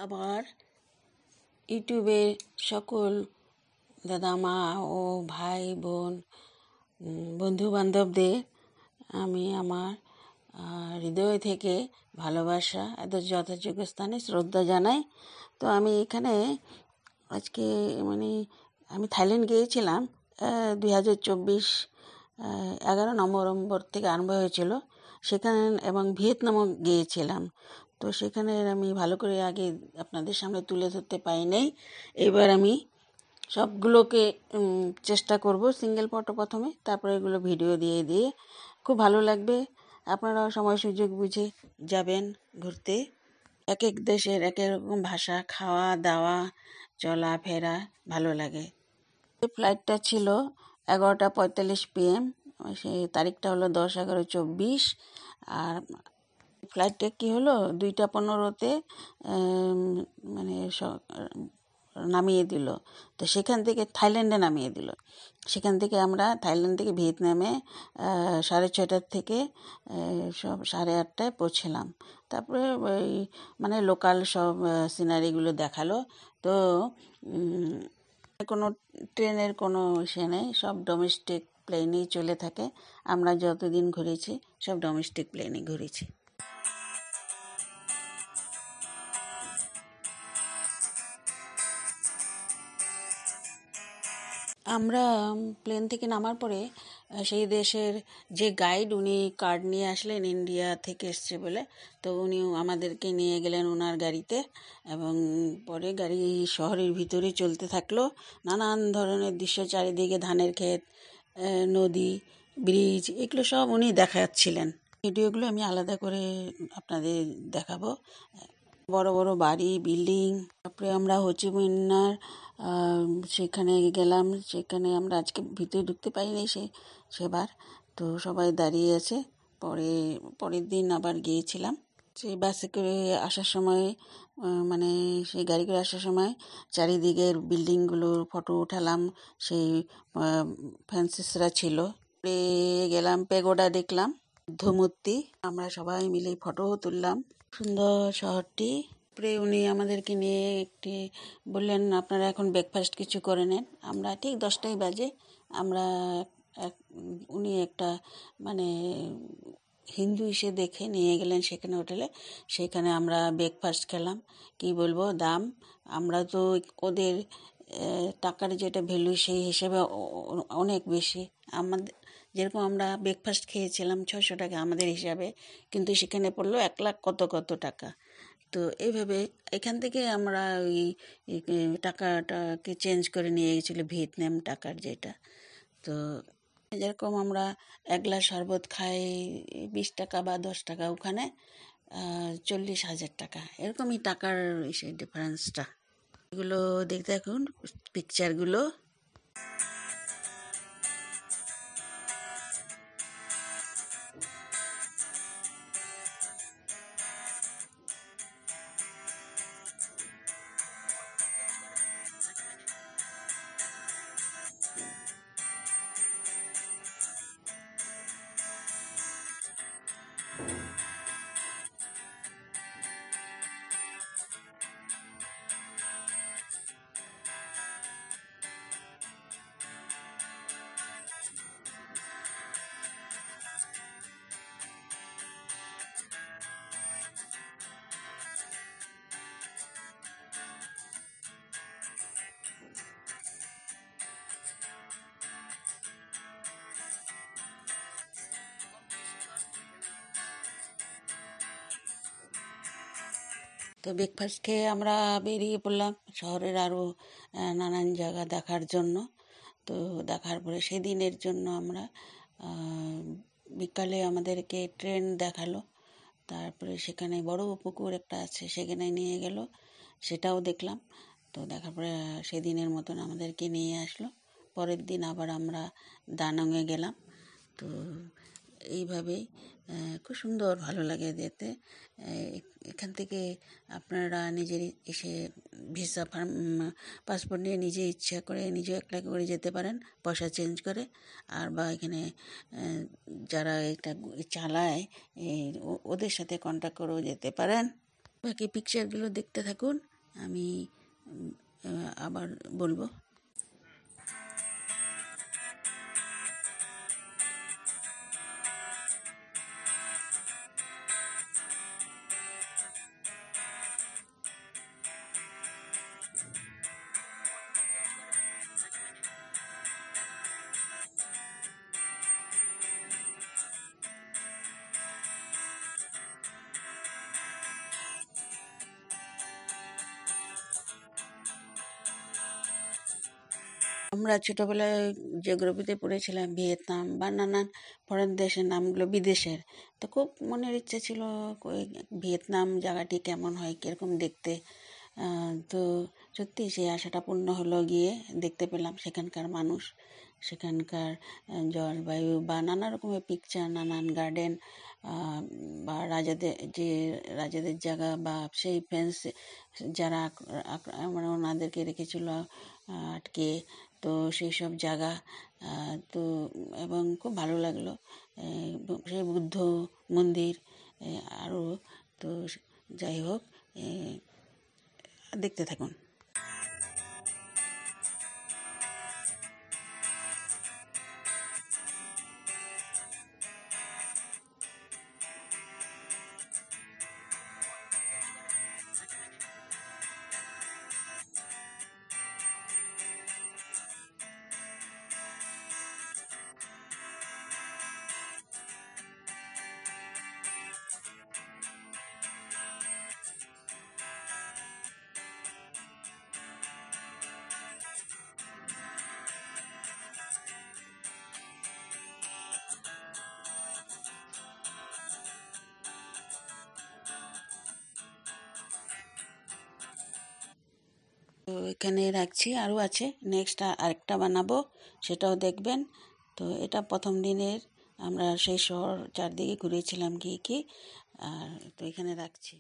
আমার ইউটিউবে সকল দাদা মা ও ভাই বোন বন্ধু বান্ধবদের আমি আমার হৃদয় থেকে ভালোবাসা এত যথাযোগ্য স্থানে শ্রদ্ধা জানাই। তো আমি এখানে আজকে আমি থাইল্যান্ড গিয়েছিলাম 2024 11 নভেম্বর থেকে আরম্ভ হয়েছিল সেখানে, এবং ভিয়েতনামও গিয়েছিলাম। তো সেখানে আমি ভালো করে আগে আপনাদের সামনে তুলে ধরতে পাই নাই। এবার আমি সবগুলোকে চেষ্টা করব সিঙ্গেল ফটো প্রথমে, তারপরে এগুলো ভিডিও দিয়ে দিয়ে খুব ভালো লাগবে। আপনারাও সময় সুযোগ বুঝে যাবেন ঘুরতে। এক এক দেশের এক এক রকম ভাষা, খাওয়া দাওয়া, চলাফেরা ভালো লাগে। ফ্লাইটটা ছিল 11:45 PM, সেই তারিখটা হলো 10/11/24। আর ফ্লাইটটা কি হলো 2:15-তে নামিয়ে দিল। তো সেখান থেকে থাইল্যান্ডে নামিয়ে দিল। সেখান থেকে আমরা থাইল্যান্ড থেকে ভিয়েতনামে 6:30 থেকে সব 8:30টায় পৌঁছলাম। তারপরে লোকাল সব সিনারিগুলো দেখালো। তো কোনো ট্রেনের কোনো ইসে নেই, সব ডোমেস্টিক প্লেনেই চলে থাকে। আমরা যতদিন ঘুরেছি সব ডোমেস্টিক প্লেনে ঘুরেছি। আমরা প্লেন থেকে নামার পরে সেই দেশের যে গাইড, উনি কার্ড নিয়ে আসলেন, ইন্ডিয়া থেকে এসছে বলে। তো উনি আমাদেরকে নিয়ে গেলেন ওনার গাড়িতে, এবং পরে গাড়ি শহরের ভিতরে চলতে থাকলো। নানান ধরনের দৃশ্য, চারিদিকে ধানের ক্ষেত, নদী, ব্রিজ, এগুলো সব উনি দেখাচ্ছিলেন। ভিডিওগুলো আমি আলাদা করে আপনাদের দেখাবো। বড় বড় বাড়ি, বিল্ডিং। তারপরে আমরা হোচিমিন্নার সেখানে গেলাম। সেখানে আমরা আজকে ভিতরে ঢুকতে পারিনি সেবার। তো সবাই দাঁড়িয়ে আছে। পরের দিন আবার গিয়েছিলাম। সেই বাসে করে আসার সময় সেই গাড়ি করে আসার সময় চারিদিকের বিল্ডিংগুলোর ফটো উঠালাম। সেই ফ্যান্সিসরা ছিল। গেলাম, পেগোডা দেখলাম, বুদ্ধমূর্তি। আমরা সবাই মিলে ফটো তুললাম। সুন্দর শহরটি। পরে উনি আমাদেরকে নিয়ে বললেন, আপনারা এখন ব্রেকফাস্ট কিছু করে নেন। আমরা ঠিক 10টাই বাজে আমরা উনি একটা হিন্দু ইসে দেখে নিয়ে গেলেন সেখানে হোটেলে। সেখানে আমরা ব্রেকফাস্ট খেলাম। কি বলবো দাম, আমরা তো ওদের টাকার যেটা ভ্যালু সেই হিসেবে অনেক বেশি। আমাদের যেরকম আমরা ব্রেকফাস্ট খেয়েছিলাম 600 টাকা আমাদের হিসাবে, কিন্তু সেখানে পড়লো 1 লাখ কত টাকা। তো এইভাবে এখান থেকে আমরা ওই টাকাটাকে চেঞ্জ করে নিয়ে গেছিলো ভিয়েতনাম টাকার যেটা। তো যেরকম আমরা 1 গ্লাস শরবত খাই 20 টাকা বা 10 টাকা, ওখানে 40,000 টাকা। এরকমই টাকার সেই ডিফারেন্সটা। এগুলো দেখতে থাকুন পিকচারগুলো। তো ব্রেকফাস্ট খেয়ে আমরা বেরিয়ে পড়লাম শহরের আরও নানান জায়গা দেখার জন্য। তো দেখার পরে সেদিনের জন্য আমরা বিকালে আমাদেরকে ট্রেন দেখালো। তারপরে সেখানে বড় পুকুর একটা আছে, সেখানে নিয়ে গেল, সেটাও দেখলাম। তো দেখার পরে সেদিনের মতন আমাদেরকে নিয়ে আসলো। পরের দিন আবার আমরা দানংয়ে গেলাম। তো এইভাবেই খুব সুন্দর, ভালো লাগে যেতে। এখান থেকে আপনারা নিজের এসে ভিসা পাসপোর্ট নিয়ে নিজে ইচ্ছা করে নিজে অ্যাপ্লাই করে যেতে পারেন, পয়সা চেঞ্জ করে। আর বা এখানে যারা এটা চালায় ওদের সাথে কন্ট্যাক্ট করেও যেতে পারেন। বাকি পিকচারগুলো দেখতে থাকুন। আমি আবার বলবো। আমরা ছোটোবেলায় জিওগ্রাফিতে পড়েছিলাম ভিয়েতনাম বা নানান ফরেন দেশের নামগুলো, বিদেশের। তো খুব মনের ইচ্ছে ছিল ভিয়েতনাম জায়গাটি কেমন হয়, কীরকম দেখতে। তো সত্যি সেই আশাটা পূর্ণ হলো, গিয়ে দেখতে পেলাম সেখানকার মানুষ, সেখানকার জলবায়ু বা নানা রকমের পিকচার, নানান গার্ডেন, বা রাজাদের জায়গা, বা সেই ফেন্স যারা মানে ওনাদেরকে রেখেছিল আটকে, তো সেই সব জায়গা। তো এবং খুব ভালো লাগলো সেই বুদ্ধ মন্দির আরও। তো যাই হোক, দেখতে থাকুন। তো এখানে রাখছি, আরও আছে, নেক্সট আরেকটা বানাবো, সেটাও দেখবেন। তো এটা প্রথম দিনের আমরা সেই শহর চারদিকে ঘুরেছিলাম, গিয়ে আর তো এখানে রাখছি।